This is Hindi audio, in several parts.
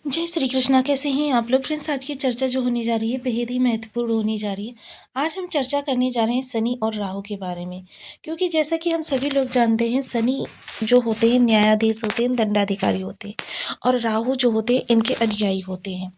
जय श्री कृष्णा। कैसे हैं आप लोग फ्रेंड्स? आज की चर्चा जो होने जा रही है बेहद ही महत्वपूर्ण होने जा रही है। आज हम चर्चा करने जा रहे हैं शनि और राहु के बारे में, क्योंकि जैसा कि हम सभी लोग जानते हैं शनि जो होते हैं न्यायाधीश होते हैं, दंडाधिकारी होते हैं, और राहु जो होते हैं इनके अनुयायी होते हैं।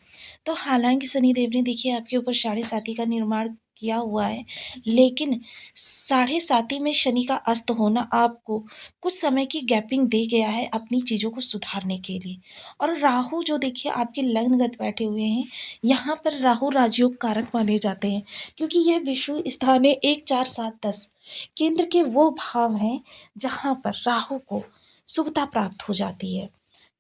तो हालांकि शनिदेव ने देखिए आपके ऊपर साढ़े साती का निर्माण किया हुआ है, लेकिन साढ़े साती में शनि का अस्त होना आपको कुछ समय की गैपिंग दे गया है अपनी चीज़ों को सुधारने के लिए। और राहु जो देखिए आपके लग्नगत बैठे हुए हैं, यहाँ पर राहु राजयोग कारक माने जाते हैं, क्योंकि यह विषुव स्थान है 1 4 7 10 केंद्र के वो भाव हैं जहाँ पर राहु को शुभता प्राप्त हो जाती है।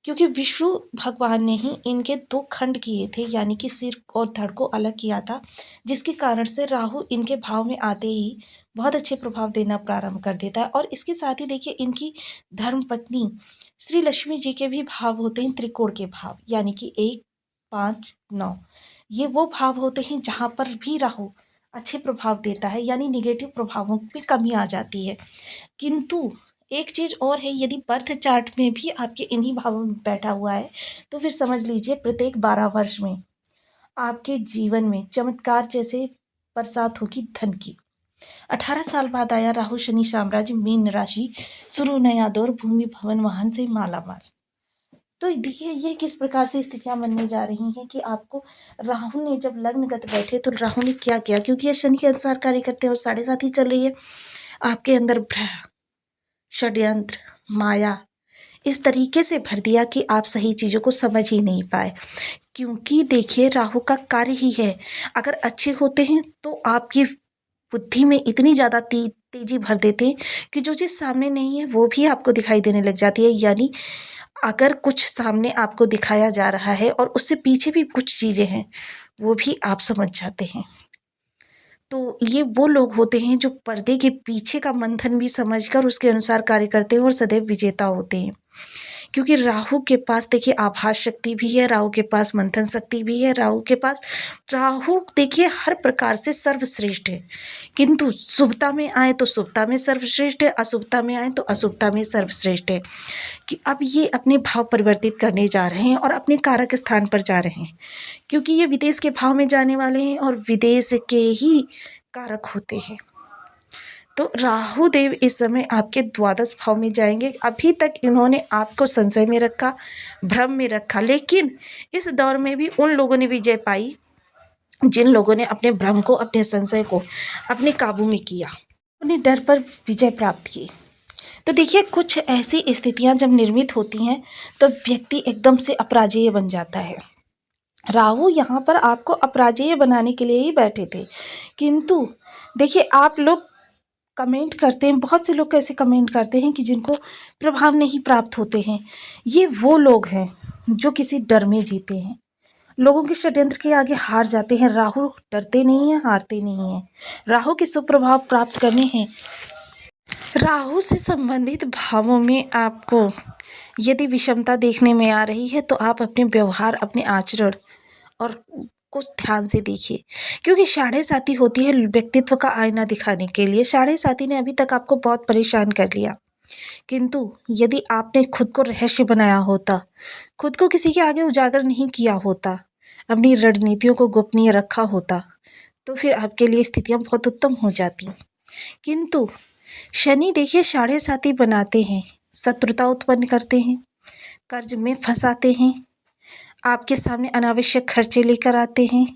क्योंकि विष्णु भगवान ने ही इनके दो खंड किए थे, यानी कि सिर और धड़ को अलग किया था, जिसके कारण से राहु इनके भाव में आते ही बहुत अच्छे प्रभाव देना प्रारंभ कर देता है। और इसके साथ ही देखिए इनकी धर्म पत्नी श्री लक्ष्मी जी के भी भाव होते हैं त्रिकोण के भाव, यानी कि 1 5 9। ये वो भाव होते हैं जहाँ पर भी राहु अच्छे प्रभाव देता है, यानी निगेटिव प्रभावों पे कमी आ जाती है। किंतु एक चीज़ और है, यदि बर्थ चार्ट में भी आपके इन्हीं भावों में बैठा हुआ है, तो फिर समझ लीजिए प्रत्येक 12 वर्ष में आपके जीवन में चमत्कार जैसे बरसात होगी धन की। 18 साल बाद आया राहु शनि साम्राज्य मीन राशि, शुरू नया दौर, भूमि भवन वाहन से माला माल। तो देखिए ये किस प्रकार से स्थितियां बनने जा रही हैं कि आपको राहु ने जब लग्नगत बैठे तो राहु ने क्या किया, क्योंकि ये शनि के अनुसार कार्य करते हैं और साढ़े साथ ही चल रही है। आपके अंदर षड्यंत्र, माया इस तरीके से भर दिया कि आप सही चीज़ों को समझ ही नहीं पाए। क्योंकि देखिए राहु का कार्य ही है, अगर अच्छे होते हैं तो आपकी बुद्धि में इतनी ज़्यादा तेजी भर देते हैं कि जो चीज़ सामने नहीं है वो भी आपको दिखाई देने लग जाती है। यानी अगर कुछ सामने आपको दिखाया जा रहा है और उससे पीछे भी कुछ चीज़ें हैं, वो भी आप समझ जाते हैं। तो ये वो लोग होते हैं जो पर्दे के पीछे का मंथन भी समझकर उसके अनुसार कार्य करते हैं और सदैव विजेता होते हैं। क्योंकि राहु के पास देखिए आभास शक्ति भी है, राहु के पास मंथन शक्ति भी है, राहु देखिए हर प्रकार से सर्वश्रेष्ठ है। किंतु शुभता में आए तो शुभता में सर्वश्रेष्ठ है, अशुभता में आए तो अशुभता में सर्वश्रेष्ठ है। कि अब ये अपने भाव परिवर्तित करने जा रहे हैं और अपने कारक स्थान पर जा रहे हैं, क्योंकि ये विदेश के भाव में जाने वाले हैं और विदेश के ही कारक होते हैं। तो राहु देव इस समय आपके द्वादश भाव में जाएंगे। अभी तक इन्होंने आपको संशय में रखा, भ्रम में रखा, लेकिन इस दौर में भी उन लोगों ने विजय पाई जिन लोगों ने अपने भ्रम को, अपने संशय को अपने काबू में किया, अपने डर पर विजय प्राप्त की। तो देखिए कुछ ऐसी स्थितियां जब निर्मित होती हैं तो व्यक्ति एकदम से अपराजेय बन जाता है। राहु यहाँ पर आपको अपराजेय बनाने के लिए ही बैठे थे। किंतु देखिए आप लोग कमेंट करते हैं, बहुत से लोग कैसे कमेंट करते हैं कि जिनको प्रभाव नहीं प्राप्त होते हैं। ये वो लोग हैं जो किसी डर में जीते हैं, लोगों के षड्यंत्र के आगे हार जाते हैं। राहु डरते नहीं हैं, हारते नहीं हैं। राहु के सुप्रभाव प्राप्त करने हैं। राहु से संबंधित भावों में आपको यदि विषमता देखने में आ रही है तो आप अपने व्यवहार, अपने आचरण और कुछ ध्यान से देखिए, क्योंकि साढ़े साती होती है व्यक्तित्व का आईना दिखाने के लिए। साढ़े साती ने अभी तक आपको बहुत परेशान कर लिया, किंतु यदि आपने खुद को रहस्य बनाया होता, खुद को किसी के आगे उजागर नहीं किया होता, अपनी रणनीतियों को गोपनीय रखा होता, तो फिर आपके लिए स्थितियां बहुत उत्तम हो जाती। किंतु शनि देखिए साढ़े साती बनाते हैं, शत्रुता उत्पन्न करते हैं, कर्ज में फंसाते हैं, आपके सामने अनावश्यक खर्चे लेकर आते हैं,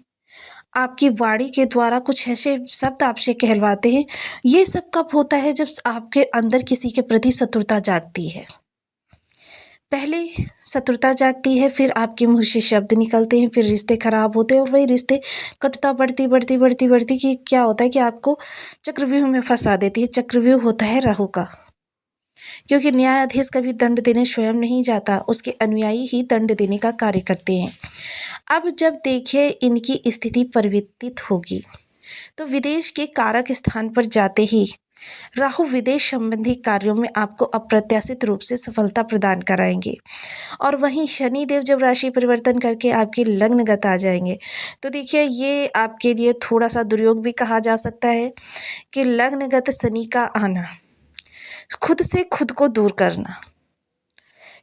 आपकी वाणी के द्वारा कुछ ऐसे शब्द आपसे कहलवाते हैं। ये सब कब होता है? जब आपके अंदर किसी के प्रति शत्रुता जागती है। पहले शत्रुता जागती है, फिर आपके मुँह से शब्द निकलते हैं, फिर रिश्ते खराब होते हैं और वही रिश्ते कटुता बढ़ती बढ़ती बढ़ती बढ़ती कि क्या होता है कि आपको चक्रव्यूह में फंसा देती है। चक्रव्यूह होता है राहु का, क्योंकि न्यायाधीश कभी दंड देने स्वयं नहीं जाता, उसके अनुयायी ही दंड देने का कार्य करते हैं। अब जब देखिए इनकी स्थिति परिवर्तित होगी तो विदेश के कारक स्थान पर जाते ही राहु विदेश संबंधी कार्यों में आपको अप्रत्याशित रूप से सफलता प्रदान कराएंगे। और वहीं शनिदेव जब राशि परिवर्तन करके आपके लग्नगत आ जाएंगे तो देखिए ये आपके लिए थोड़ा सा दुर्योग भी कहा जा सकता है कि लग्नगत शनि का आना, खुद से खुद को दूर करना,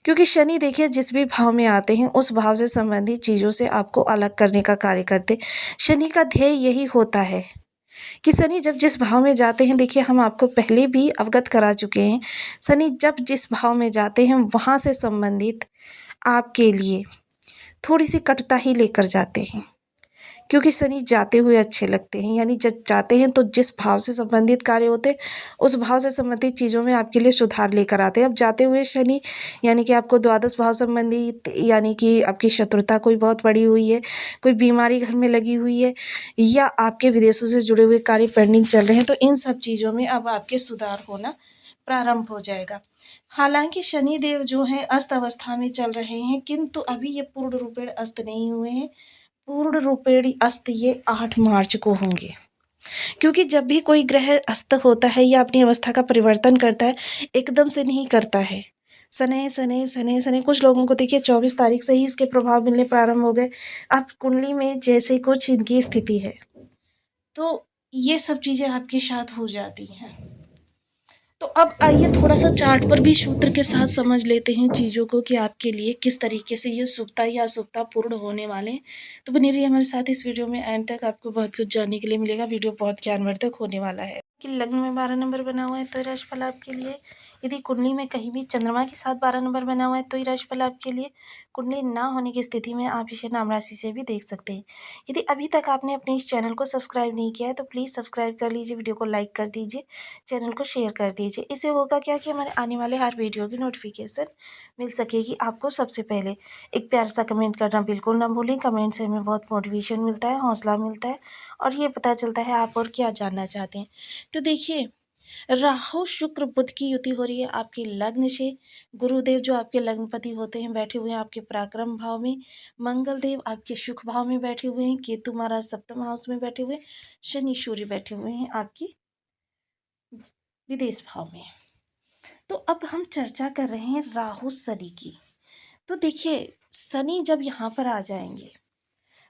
क्योंकि शनि देखिए जिस भी भाव में आते हैं उस भाव से संबंधित चीज़ों से आपको अलग करने का कार्य करते। शनि का ध्येय यही होता है कि शनि जब जिस भाव में जाते हैं, देखिए हम आपको पहले भी अवगत करा चुके हैं, शनि जब जिस भाव में जाते हैं वहाँ से संबंधित आपके लिए थोड़ी सी कटुता ही लेकर जाते हैं। क्योंकि शनि जाते हुए अच्छे लगते हैं, यानी जब जाते हैं तो जिस भाव से संबंधित कार्य होते हैं उस भाव से संबंधित चीज़ों में आपके लिए सुधार लेकर आते हैं। अब जाते हुए शनि यानी कि आपको द्वादश भाव संबंधित, यानी कि आपकी शत्रुता कोई बहुत बड़ी हुई है, कोई बीमारी घर में लगी हुई है, या आपके विदेशों से जुड़े हुए कार्य पेंडिंग चल रहे हैं, तो इन सब चीज़ों में अब आपके सुधार होना प्रारंभ हो जाएगा। हालांकि शनिदेव जो हैं अस्त अवस्था में चल रहे हैं, किंतु अभी ये पूर्ण रूपेण अस्त नहीं हुए हैं। पूर्ण रूपेण अस्त ये 8 मार्च को होंगे। क्योंकि जब भी कोई ग्रह अस्त होता है या अपनी अवस्था का परिवर्तन करता है, एकदम से नहीं करता है। शनै शनै शनै शनै कुछ लोगों को देखिए 24 तारीख से ही इसके प्रभाव मिलने प्रारंभ हो गए। अब कुंडली में जैसे कुछ इनकी स्थिति है, तो ये सब चीज़ें आपके साथ हो जाती हैं। तो अब आइए थोड़ा-सा चार्ट पर भी सूत्र के साथ समझ लेते हैं चीज़ों को कि आपके लिए किस तरीके से ये शुभता या अशुभता पूर्ण होने वाले हैं। तो बने रहिए हमारे साथ इस वीडियो में, एंड तक आपको बहुत कुछ जानने के लिए मिलेगा। वीडियो बहुत ज्ञानवर्धक होने वाला है। कि लग्न में 12 नंबर बना हुआ है तो ये राशिफल आपके लिए। यदि कुंडली में कहीं भी चंद्रमा के साथ 12 नंबर बना हुआ है तो ये राशिफल आपके लिए। कुंडली ना होने की स्थिति में आप इसे नाम राशि से भी देख सकते हैं। यदि अभी तक आपने अपने इस चैनल को सब्सक्राइब नहीं किया है तो प्लीज़ सब्सक्राइब कर लीजिए, वीडियो को लाइक कर दीजिए, चैनल को शेयर कर दीजिए। इससे होगा क्या कि हमारे आने वाले हर वीडियो की नोटिफिकेशन मिल सकेगी आपको सबसे पहले। एक प्यार सा कमेंट करना बिल्कुल ना भूलें। कमेंट से हमें बहुत मोटिवेशन मिलता है, हौसला मिलता है, और ये पता चलता है आप और क्या जानना चाहते हैं। तो देखिए, राहु शुक्र बुध की युति हो रही है आपके लग्न से। गुरुदेव जो आपके लग्नपति होते हैं बैठे हुए हैं आपके पराक्रम भाव में। मंगल देव आपके सुख भाव में बैठे हुए हैं। केतु महाराज सप्तम हाउस में बैठे हुए हैं। शनि सूर्य बैठे हुए हैं आपकी विदेश भाव में। तो अब हम चर्चा कर रहे हैं राहु शनि की। तो देखिए, शनि जब यहाँ पर आ जाएंगे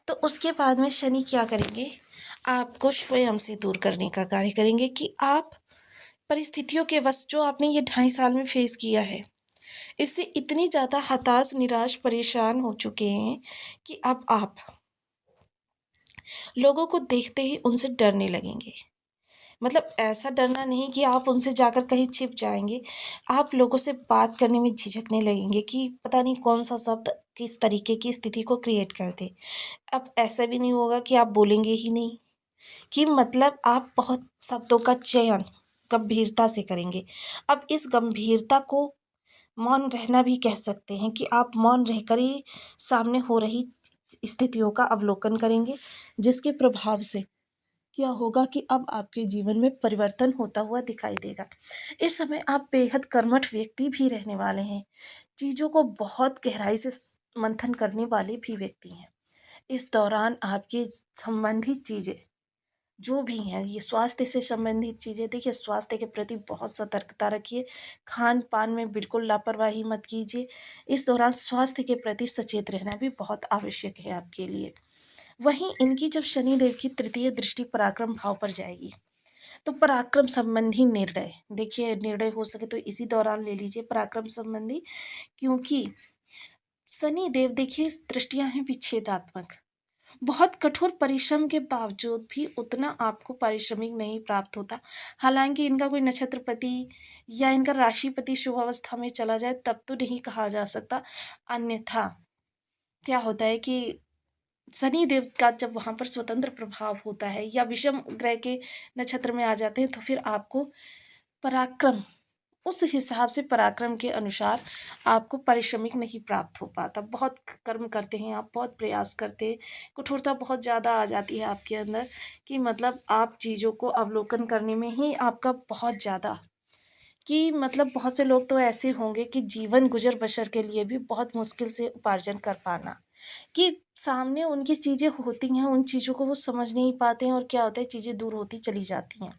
तो उसके बाद में शनि क्या करेंगे, आपको स्वयं से दूर करने का कार्य करेंगे कि आप परिस्थितियों के वश जो आपने ये 2.5 साल में फेस किया है, इससे इतनी ज़्यादा हताश, निराश, परेशान हो चुके हैं कि अब आप लोगों को देखते ही उनसे डरने लगेंगे। मतलब ऐसा डरना नहीं कि आप उनसे जाकर कहीं छिप जाएंगे, आप लोगों से बात करने में झिझकने लगेंगे कि पता नहीं कौन सा शब्द किस तरीके की स्थिति को क्रिएट कर दे। अब ऐसा भी नहीं होगा कि आप बोलेंगे ही नहीं, कि मतलब आप बहुत शब्दों का चयन गंभीरता से करेंगे। अब इस गंभीरता को मौन रहना भी कह सकते हैं कि आप मौन रहकर ही सामने हो रही स्थितियों का अवलोकन करेंगे, जिसके प्रभाव से क्या होगा कि अब आपके जीवन में परिवर्तन होता हुआ दिखाई देगा। इस समय आप बेहद कर्मठ व्यक्ति भी रहने वाले हैं। चीज़ों को बहुत गहराई से मंथन करने वाले भी व्यक्ति हैं। इस दौरान आपके संबंधित चीज़ें जो भी हैं, ये स्वास्थ्य से संबंधित चीज़ें, देखिए स्वास्थ्य के प्रति बहुत सतर्कता रखिए। खान-पान में बिल्कुल लापरवाही मत कीजिए। इस दौरान स्वास्थ्य के प्रति सचेत रहना भी बहुत आवश्यक है आपके लिए। वहीं इनकी जब शनिदेव की तृतीय दृष्टि पराक्रम भाव पर जाएगी, तो पराक्रम संबंधी निर्णय, देखिए निर्णय हो सके तो इसी दौरान ले लीजिए पराक्रम संबंधी। क्योंकि शनिदेव देखिए दृष्टियां हैं विच्छेदात्मक। बहुत कठोर परिश्रम के बावजूद भी उतना आपको पारिश्रमिक नहीं प्राप्त होता। हालांकि इनका कोई नक्षत्रपति या इनका राशिपति शुभ अवस्था में चला जाए तब तो नहीं कहा जा सकता। अन्यथा क्या होता है कि शनि देव का जब वहाँ पर स्वतंत्र प्रभाव होता है या विषम ग्रह के नक्षत्र में आ जाते हैं, तो फिर आपको पराक्रम, उस हिसाब से पराक्रम के अनुसार आपको पारिश्रमिक नहीं प्राप्त हो पाता। बहुत कर्म करते हैं आप, बहुत प्रयास करते हैं, कठोरता बहुत ज़्यादा आ जाती है आपके अंदर, कि मतलब आप चीज़ों को अवलोकन करने में ही आपका बहुत ज़्यादा, कि मतलब बहुत से लोग तो ऐसे होंगे कि जीवन गुजर बसर के लिए भी बहुत मुश्किल से उपार्जन कर पाना, कि सामने उनकी चीज़ें होती हैं, उन चीज़ों को वो समझ नहीं पाते हैं, और क्या होता है चीज़ें दूर होती चली जाती हैं।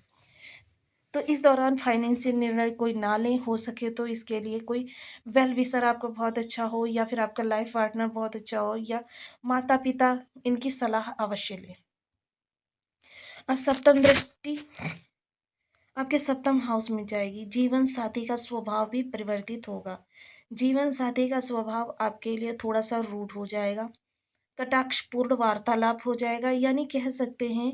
तो इस दौरान फाइनेंशियल निर्णय कोई ना लें, हो सके तो इसके लिए कोई वेल विशर आपका बहुत अच्छा हो, या फिर आपका लाइफ पार्टनर बहुत अच्छा हो, या माता पिता, इनकी सलाह अवश्य लें। अब सप्तम दृष्टि आपके सप्तम हाउस में जाएगी। जीवन साथी का स्वभाव भी परिवर्तित होगा। जीवन साथी का स्वभाव आपके लिए थोड़ा सा रूड हो जाएगा, कटाक्षपूर्ण वार्तालाप हो जाएगा, यानी कह सकते हैं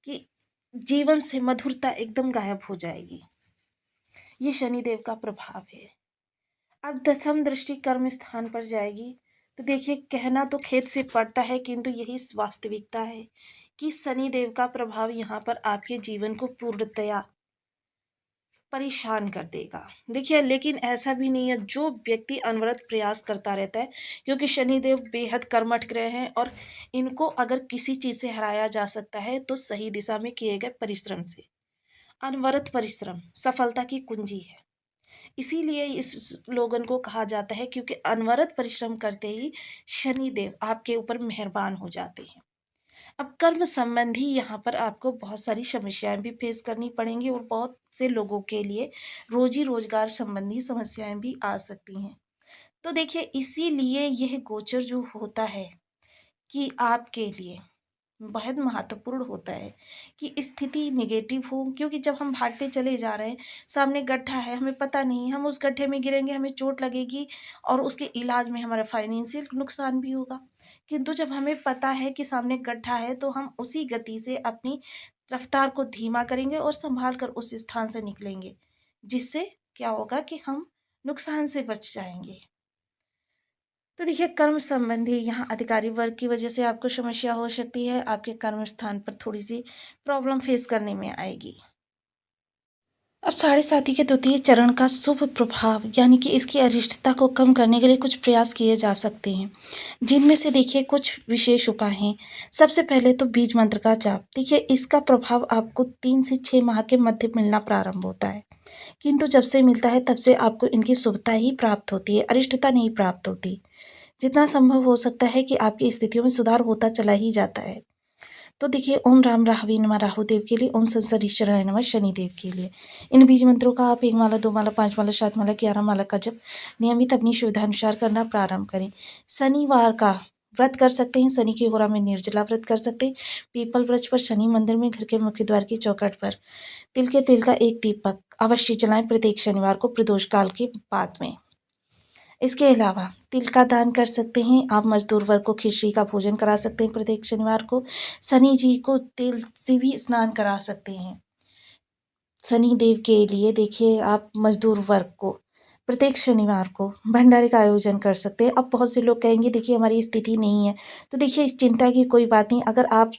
कि जीवन से मधुरता एकदम गायब हो जाएगी। ये शनिदेव का प्रभाव है। अब दसम दृष्टि कर्म स्थान पर जाएगी तो देखिए, कहना तो खेत से पड़ता है किंतु यही वास्तविकता है कि शनिदेव का प्रभाव यहाँ पर आपके जीवन को पूर्णतया परेशान कर देगा। देखिए, लेकिन ऐसा भी नहीं है, जो व्यक्ति अनवरत प्रयास करता रहता है, क्योंकि शनिदेव बेहद कर्मठ ग्रह हैं और इनको अगर किसी चीज़ से हराया जा सकता है तो सही दिशा में किए गए परिश्रम से। अनवरत परिश्रम सफलता की कुंजी है। इसीलिए इस लोगन को कहा जाता है, क्योंकि अनवरत परिश्रम करते ही शनिदेव आपके ऊपर मेहरबान हो जाते हैं। अब कर्म संबंधी यहाँ पर आपको बहुत सारी समस्याएं भी फेस करनी पड़ेंगी और बहुत से लोगों के लिए रोजी रोजगार संबंधी समस्याएं भी आ सकती हैं। तो देखिए, इसीलिए यह गोचर जो होता है कि आपके लिए बहुत महत्वपूर्ण होता है कि स्थिति नेगेटिव हो, क्योंकि जब हम भागते चले जा रहे हैं, सामने गड्ढा है, हमें पता नहीं, हम उस गड्ढे में गिरेंगे, हमें चोट लगेगी और उसके इलाज में हमारा फाइनेंशियल नुकसान भी होगा। किंतु जब हमें पता है कि सामने गड्ढा है तो हम उसी गति से अपनी रफ्तार को धीमा करेंगे और संभाल कर उस स्थान से निकलेंगे, जिससे क्या होगा कि हम नुकसान से बच जाएंगे। तो देखिए, कर्म संबंधी यहाँ अधिकारी वर्ग की वजह से आपको समस्या हो सकती है, आपके कर्म स्थान पर थोड़ी सी प्रॉब्लम फेस करने में आएगी। अब साढ़े साथी के द्वितीय चरण का शुभ प्रभाव यानी कि इसकी अरिष्टता को कम करने के लिए कुछ प्रयास किए जा सकते हैं, जिनमें से देखिए कुछ विशेष उपाय हैं। सबसे पहले तो बीज मंत्र का जाप। देखिए, इसका प्रभाव आपको 3 से 6 माह के मध्य मिलना प्रारंभ होता है, किंतु जब से मिलता है तब से आपको इनकी शुभता ही प्राप्त होती है, अरिष्टता नहीं प्राप्त होती। जितना संभव हो सकता है कि आपकी स्थितियों में सुधार होता चला ही जाता है। तो देखिए, ओम राम राहवे नमः राहुदेव के लिए, ओम संसदीश्वराय नमः शनिदेव के लिए। इन बीज मंत्रों का आप 1 माला, 2 माला, 5 माला, 7 माला, 11 माला का जप नियमित अपनी सुविधानुसार करना प्रारंभ करें। शनिवार का व्रत कर सकते हैं, शनि की होरा में निर्जला व्रत कर सकते हैं। पीपल वृक्ष पर, शनि मंदिर में, घर के मुख्य द्वार की चौखट पर तिल के तेल का एक दीपक अवश्य जलाएं प्रत्येक शनिवार को प्रदोष काल के बाद में। इसके अलावा तिल का दान कर सकते हैं आप। मजदूर वर्ग को खिचड़ी का भोजन करा सकते हैं प्रत्येक शनिवार को। शनि जी को तिल से भी स्नान करा सकते हैं। शनि देव के लिए देखिए, आप मजदूर वर्ग को प्रत्येक शनिवार को भंडारे का आयोजन कर सकते हैं। अब बहुत से लोग कहेंगे देखिए हमारी स्थिति नहीं है, तो देखिए इस चिंता की कोई बात नहीं। अगर आप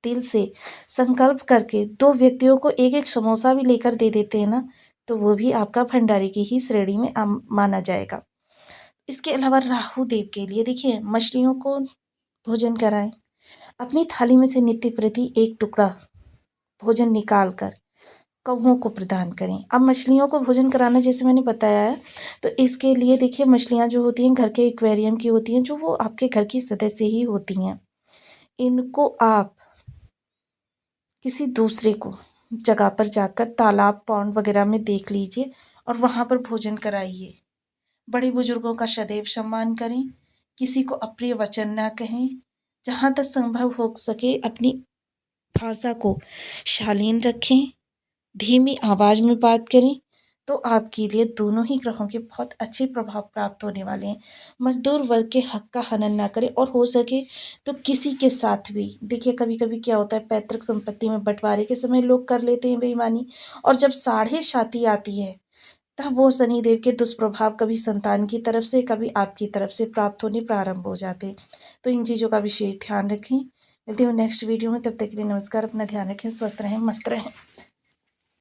दिल से संकल्प करके 2 व्यक्तियों को एक एक समोसा भी लेकर दे देते हैं ना, तो वो भी आपका भंडारे की ही श्रेणी में माना जाएगा। इसके अलावा राहु देव के लिए देखिए, मछलियों को भोजन कराएं। अपनी थाली में से नित्य प्रति एक टुकड़ा भोजन निकाल कर कौवों को प्रदान करें। अब मछलियों को भोजन कराना जैसे मैंने बताया है, तो इसके लिए देखिए, मछलियाँ जो होती हैं घर के एक्वेरियम की होती हैं, जो वो आपके घर की सदस्य ही होती हैं। इनको आप किसी दूसरे को जगह पर जाकर तालाब, पौंड वगैरह में देख लीजिए और वहाँ पर भोजन कराइए। बड़े बुजुर्गों का सदैव सम्मान करें, किसी को अप्रिय वचन ना कहें। जहाँ तक संभव हो सके अपनी भाषा को शालीन रखें, धीमी आवाज़ में बात करें, तो आपके लिए दोनों ही ग्रहों के बहुत अच्छे प्रभाव प्राप्त होने वाले हैं। मजदूर वर्ग के हक का हनन ना करें और हो सके तो किसी के साथ भी, देखिए कभी कभी क्या होता है, पैतृक संपत्ति में बंटवारे के समय लोग कर लेते हैं बेईमानी, और जब साढ़े साथी आती है तब वो शनिदेव के दुष्प्रभाव कभी संतान की तरफ से, कभी आपकी तरफ से प्राप्त होने प्रारंभ हो जाते हैं। तो इन चीज़ों का विशेष ध्यान रखें। मिलती हूँ नेक्स्ट वीडियो में, तब तक के लिए नमस्कार। अपना ध्यान रखें, स्वस्थ रहें, मस्त रहें।